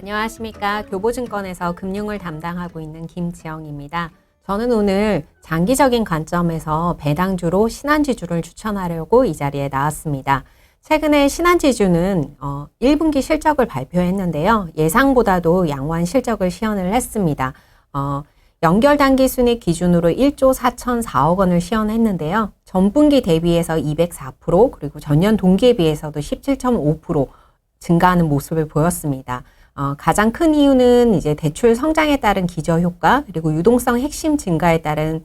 안녕하십니까. 교보증권에서 금융을 담당하고 있는 김지영입니다. 저는 오늘 장기적인 관점에서 배당주로 신한지주를 추천하려고 이 자리에 나왔습니다. 최근에 신한지주는 1분기 실적을 발표했는데요. 예상보다도 양호한 실적을 시현을 했습니다. 연결단기순이익 기준으로 1조 4,004억 원을 시현했는데요. 전분기 대비해서 204%, 그리고 전년 동기에 비해서도 17.5% 증가하는 모습을 보였습니다. 가장 큰 이유는 이제 대출 성장에 따른 기저효과, 그리고 유동성 핵심 증가에 따른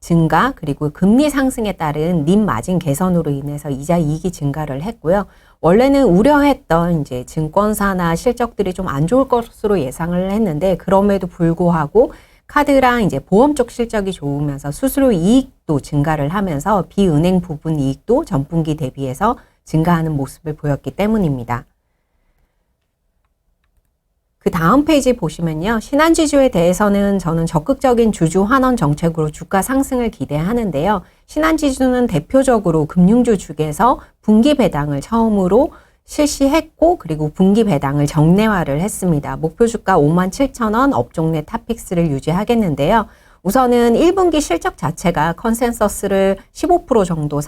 증가, 그리고 금리 상승에 따른 님 마진 개선으로 인해서 이자 이익이 증가를 했고요. 원래는 우려했던 이제 증권사나 실적들이 좀 안 좋을 것으로 예상을 했는데, 그럼에도 불구하고 카드랑 이제 보험 쪽 실적이 좋으면서 수수료 이익도 증가를 하면서 비은행 부분 이익도 전분기 대비해서 증가하는 모습을 보였기 때문입니다. 그 다음 페이지 보시면요. 신한지주에 대해서는 저는 적극적인 주주 환원 정책으로 주가 상승을 기대하는데요. 신한지주는 대표적으로 금융주 중에서 분기 배당을 처음으로 실시했고, 그리고 분기 배당을 정례화를 했습니다. 목표 주가 57,000원, 업종 내 탑픽스를 유지하겠는데요. 우선은 1분기 실적 자체가 컨센서스를 15% 정도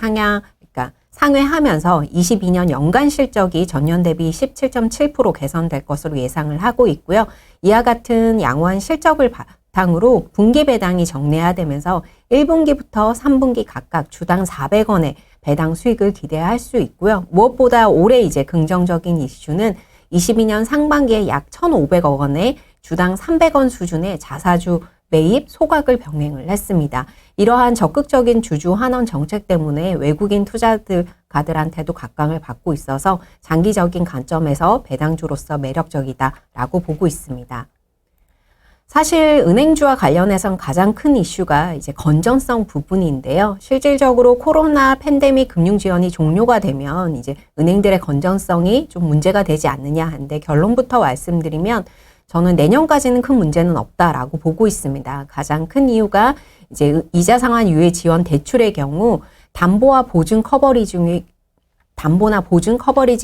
상회하면서 22년 연간 실적이 전년 대비 17.7% 개선될 것으로 예상을 하고 있고요. 이와 같은 양호한 실적을 바탕으로 분기 배당이 정례화되면서 1분기부터 3분기 각각 주당 400원의 배당 수익을 기대할 수 있고요. 무엇보다 올해 이제 긍정적인 이슈는 22년 상반기에 약 1,500억 원의 주당 300원 수준의 자사주 매입 소각을 병행을 했습니다. 이러한 적극적인 주주 환원 정책 때문에 외국인 투자가들한테도 각광을 받고 있어서 장기적인 관점에서 배당주로서 매력적이다라고 보고 있습니다. 사실 은행주와 관련해선 가장 큰 이슈가 이제 건전성 부분인데요. 실질적으로 코로나 팬데믹 금융 지원이 종료가 되면 이제 은행들의 건전성이 좀 문제가 되지 않느냐 하는데, 결론부터 말씀드리면 저는 내년까지는 큰 문제는 없다라고 보고 있습니다. 가장 큰 이유가 이제 이자 상환 유예 지원 대출의 경우 담보나 보증 커버리지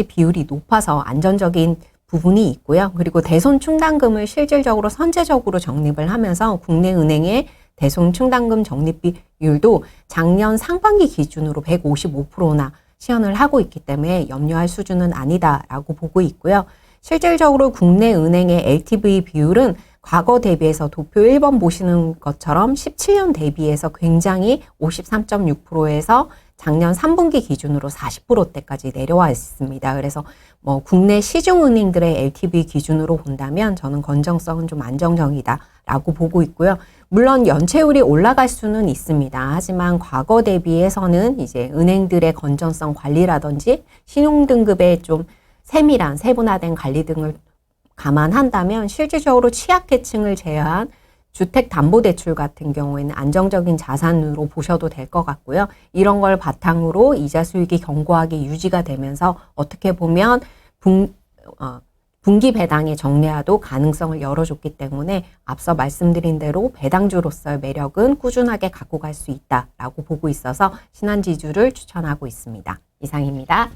비율이 높아서 안전적인 부분이 있고요. 그리고 대손 충당금을 실질적으로 선제적으로 적립을 하면서 국내 은행의 대손 충당금 적립 비율도 작년 상반기 기준으로 155%나 시현을 하고 있기 때문에 염려할 수준은 아니다라고 보고 있고요. 실질적으로 국내 은행의 LTV 비율은 과거 대비해서 도표 1번 보시는 것처럼 17년 대비해서 굉장히 53.6%에서 작년 3분기 기준으로 40%대까지 내려와 있습니다. 그래서 국내 시중은행들의 LTV 기준으로 본다면 저는 건전성은 좀 안정적이다라고 보고 있고요. 물론 연체율이 올라갈 수는 있습니다. 하지만 과거 대비해서는 이제 은행들의 건전성 관리라든지 신용등급의 좀 세밀한 세분화된 관리 등을 감안한다면 실질적으로 취약계층을 제외한 주택담보대출 같은 경우에는 안정적인 자산으로 보셔도 될 것 같고요. 이런 걸 바탕으로 이자 수익이 견고하게 유지가 되면서 어떻게 보면 분기 배당의 정례화도 가능성을 열어줬기 때문에 앞서 말씀드린 대로 배당주로서의 매력은 꾸준하게 갖고 갈 수 있다라고 보고 있어서 신한지주를 추천하고 있습니다. 이상입니다.